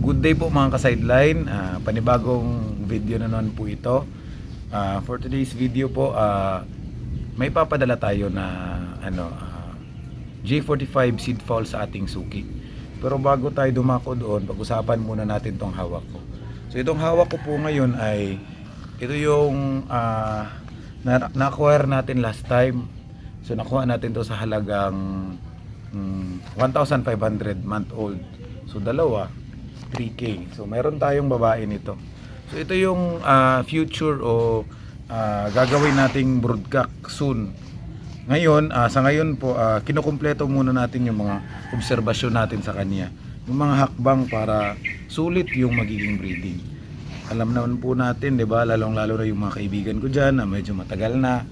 good day po mga ka-sideline. Panibagong video na naman po ito. For today's video po, may papadala tayo na J45 seed fall sa ating suki. Pero bago tayo dumako doon, pag-usapan muna natin tong hawak ko. So itong hawak ko po ngayon ay ito yung na-acquire natin last time. So nakuha natin to sa halagang 1,500 month old. So dalawa, 3K. So meron tayong babae nito. So ito yung future o gagawin nating broodcock soon. Ngayon, sa ngayon po, kinukumpleto muna natin yung mga obserbasyon natin sa kanya. Yung mga hakbang para sulit yung magiging breeding. Alam naman po natin, 'di ba? Lalong-lalo na yung mga kaibigan ko diyan na medyo matagal na.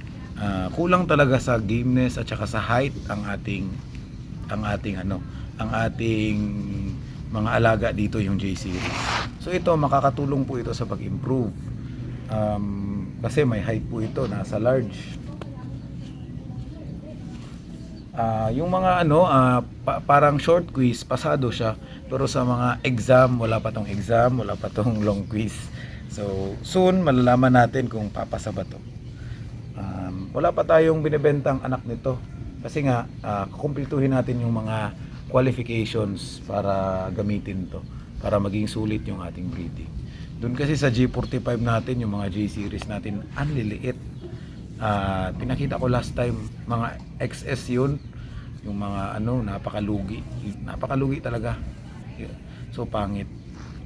Kulang talaga sa gameness at saka sa height ang ating mga alaga dito yung J series. So ito makakatulong po ito sa pag-improve. Kasi may height po ito, nasa large. Yung mga parang short quiz pasado siya, pero sa mga exam wala pa tong exam, wala pa tong long quiz. So soon malalaman natin kung papasa ba to. Wala pa tayong binebentang anak nito kasi nga kukumpletuhin natin yung mga qualifications para gamitin to para maging sulit yung ating breeding. Doon kasi sa J45 natin, yung mga J series natin, ang liliit. Pinakita ko last time, mga XS yun, yung mga napakalugi talaga. So pangit.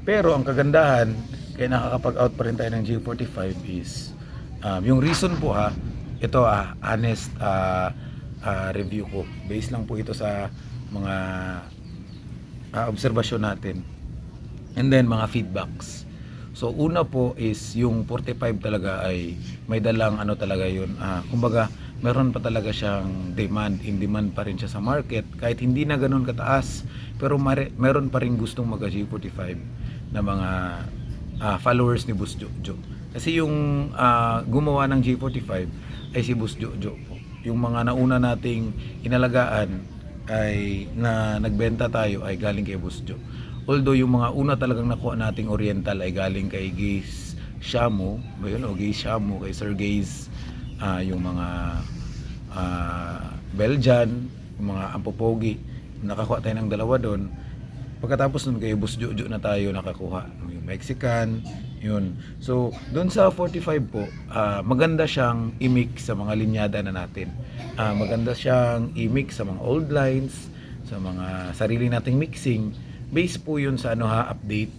Pero ang kagandahan, kaya nakakapag-out pa rin tayo ng J45 is yung reason po ito honest review ko. Based lang po ito sa mga obserbasyon natin and then mga feedbacks. So una po is yung 45 talaga ay may dalang talaga yun, kumbaga meron pa talaga siyang demand, in demand pa rin siya sa market kahit hindi na ganun kataas, pero meron pa rin gustong mag J45 na mga followers ni Boss Jojo. Kasi yung gumawa ng J45 ay si Boss Jojo po. Yung mga nauna nating inalagaan ay na nagbenta tayo ay galing kay Boss Jo. Although yung mga una talagang nakuha nating oriental ay galing kay Gaze Shamu, ba yun? O Gaze Shamu, kay Sir Gaze, yung mga Belgian, yung mga Ampopogi, nakakuha tayo ng dalawa doon. Pagkatapos nun kay Boss Jojo na tayo nakakuha yung Mexican, yun. So doon sa 45 po, maganda siyang i-mix sa mga linyada na natin. Maganda siyang i-mix sa mga old lines, sa mga sarili nating mixing. Base po yun sa update.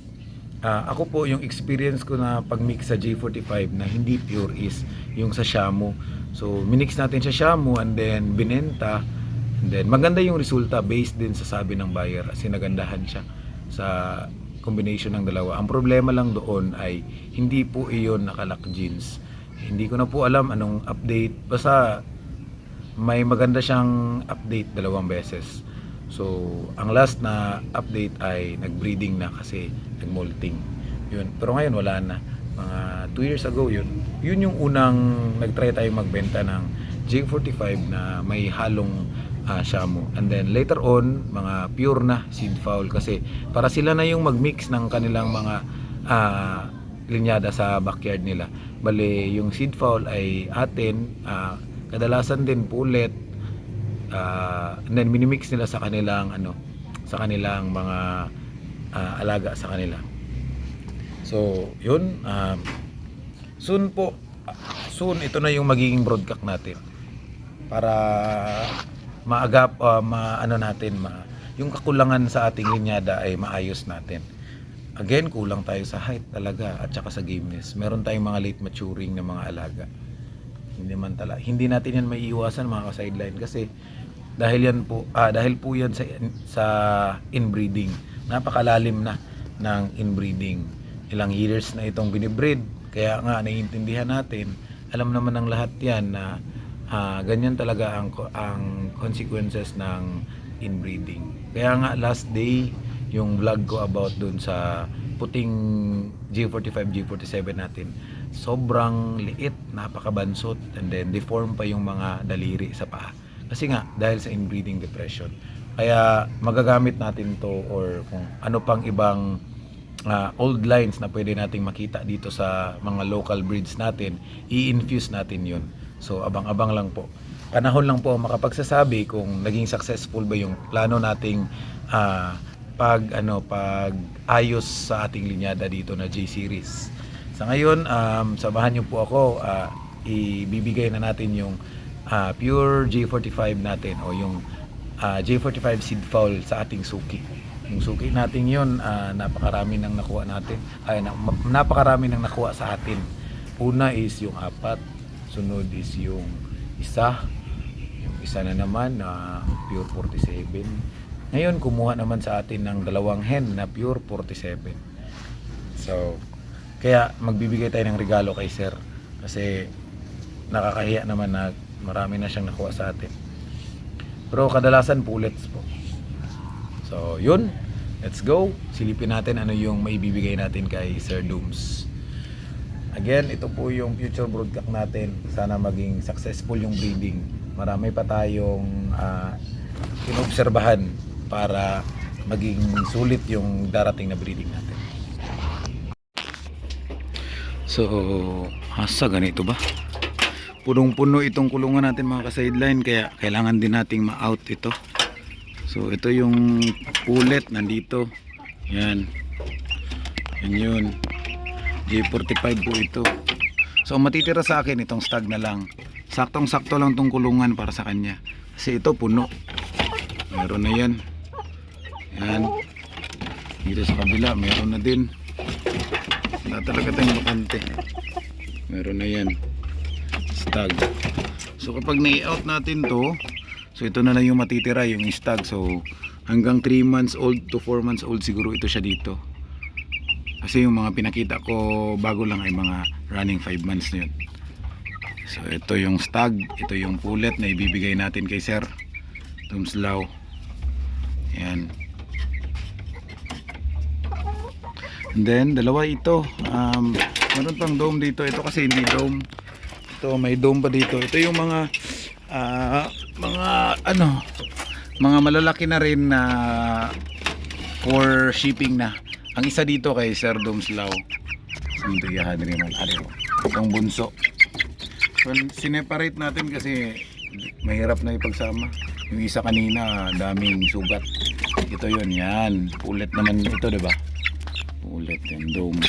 Ako po, yung experience ko na pag-mix sa J45 na hindi pure is yung sa Shamu. So minix natin sa Shamu and then binenta. And then maganda yung resulta based din sa sabi ng buyer kasi nagandahan siya sa combination ng dalawa. Ang problema lang doon ay hindi po iyon nakalock genes. Hindi ko na po alam anong update. Basta may maganda siyang update 2 beses. So ang last na update ay nagbreeding na kasi nagmolting. Yun. Pero ngayon wala na. Mga 2 years ago yun. Yun yung unang nagtry tayo magbenta ng J45 na may halong Shamu. And then later on, mga pure na seed fowl kasi para sila na yung mag-mix ng kanilang mga linyada sa backyard nila. Bale, yung seed fowl ay atin, kadalasan din pulet, and then minimix nila sa kanilang mga alaga sa kanila. So, yun, soon ito na yung magiging broodcock natin para maagap yung kakulangan sa ating linyada ay maayos natin. Again, kulang tayo sa height talaga at saka sa gameness. Meron tayong mga late maturing na mga alaga. Hindi natin yan maiiwasan mga ka-sideline kasi dahil po yan sa inbreeding. Napakalalim na ng inbreeding. Ilang years na itong binibreed. Kaya nga naiintindihan natin, alam naman ng lahat yan na ganyan talaga ang consequences ng inbreeding. Kaya nga last day yung vlog ko about dun sa puting J45, J47 natin, sobrang liit, napakabansot, and then deform pa yung mga daliri sa paa. Kasi nga dahil sa inbreeding depression. Kaya magagamit natin to or kung ano pang ibang old lines na pwede nating makita dito sa mga local breeds natin, i-infuse natin yun. So abang-abang lang po. Panahon lang po makapagsasabi kung naging successful ba yung plano nating pag ayos sa ating linyada dito na J-Series. Sa ngayon, samahan niyo po ako, ibibigay na natin yung pure J45 natin o yung J45 seed fowl sa ating suki. Yung suki natin yun, napakarami nang nakuha natin. Napakarami nang nakuha sa atin. Una is yung 4, sunod is yung isa. Yung isa na naman na pure 47. Ngayon kumuha naman sa atin ng 2 hen na pure 47. So, kaya magbibigay tayo ng regalo kay sir kasi nakakahiya naman na marami na siyang nakuha sa atin. Pero kadalasan pullets po. So, yun. Let's go. Silipin natin ano yung maibibigay natin kay Sir Dooms. Again, ito po yung future broodcock natin. Sana maging successful yung breeding. Marami pa tayong inobserbahan para maging sulit yung darating na breeding natin. So, asa ganito ba? Punong-puno itong kulungan natin mga ka-sideline, kaya kailangan din nating ma-out ito. So ito yung pullet nandito. Yan. Yan yun. J45 po ito. So matitira sa akin itong stag na lang. Saktong-sakto lang tong kulungan para sa kanya. Kasi ito puno. Meron na yan. Yan. Dito sa kabila meron na din. Wala talaga tayong bakante. Meron na yan. Stag. So kapag na-out natin to, so ito na lang yung matitira, yung stag. So hanggang 3 months old to 4 months old siguro ito siya dito. Kasi yung mga pinakita ko bago lang ay mga running 5 months na yun. So ito yung stag, ito yung pullet na ibibigay natin kay Sir Tumslaw. Yan. And then dalawa ito. Meron pang dome dito. Ito kasi hindi dome. Ito may dome pa dito. Ito yung mga mga malalaki na rin na for shipping na. Ang isa dito kay Sir Domslaw. Sintiyahan rin naman. Itong bunso. So, sineparate natin kasi mahirap na ipagsama. Yung isa kanina, daming sugat. Ito yun, yan. Pullet naman ito, diba? Pullet yan, dome.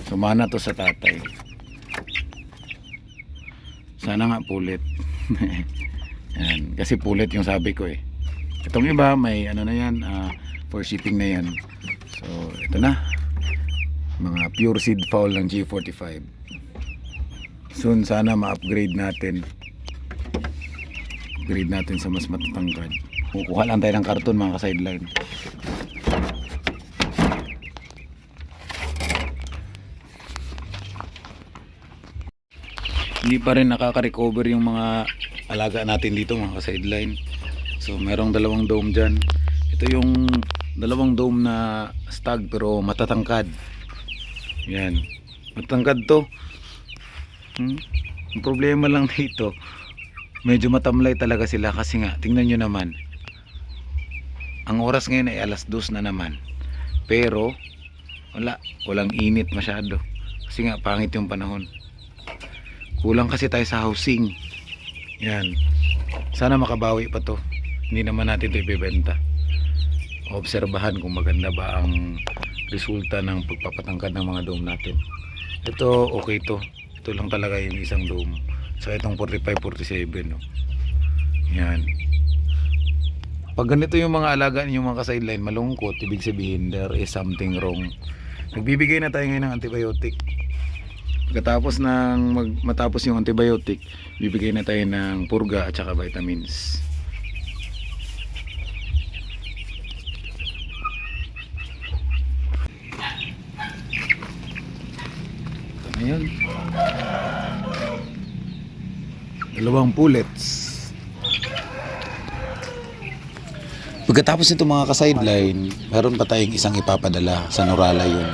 Sumana to sa tatay. Sana nga pullet. Yan. Kasi pullet yung sabi ko eh. Itong iba may ano na yan, for shipping na yan. So ito na, mga pure seed fowl ng G45. Soon sana ma-upgrade natin. Upgrade natin sa mas matatangkad. Kukuha lang tayo ng karton mga ka-sideline. Hindi pa rin nakaka-recover yung mga alaga natin dito mga ka-sideline. So merong 2 dome dyan. Ito yung 2 dome na stag pero matatangkad. Yan. Matatangkad to. Ang problema lang dito, medyo matamlay talaga sila kasi nga, tingnan nyo naman. Ang oras ngayon ay 2:00 na naman. Pero walang init masyado. Kasi nga pangit yung panahon. Kulang kasi tayo sa housing. Yan. Sana makabawi pa to. Hindi naman natin ito ibebenta. Obserbahan kung maganda ba ang resulta ng pagpapatangkad ng mga dome natin. Ito okay to. Ito lang talaga yung isang dome. So itong 45-47 no. Yan. Pag ganito yung mga alaga niyo mga ka-sideline malungkot, ibig sabihin there is something wrong. Nagbibigay na tayo ngayon ng antibiotic. Pagkatapos matapos yung antibiotic, bibigay na tayo ng purga at saka vitamins. Ito na yun. 2 pullets. Pagkatapos nito mga ka-sideline, meron pa tayong isang ipapadala sa Norala yun.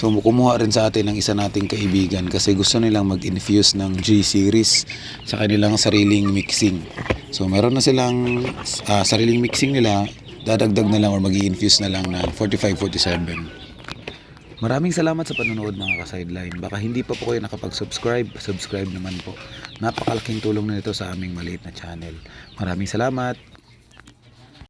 So kumuha rin sa atin ng isa nating kaibigan kasi gusto nilang mag-infuse ng G-series sa kanilang sariling mixing. So meron na silang sariling mixing nila dadagdag na lang or mag-i-infuse na lang ng 45-47. Maraming salamat sa panonood mga ka-sideline. Baka hindi pa po kayo nakapag-subscribe, subscribe naman po. Napakalaking tulong na ito sa aming maliit na channel. Maraming salamat.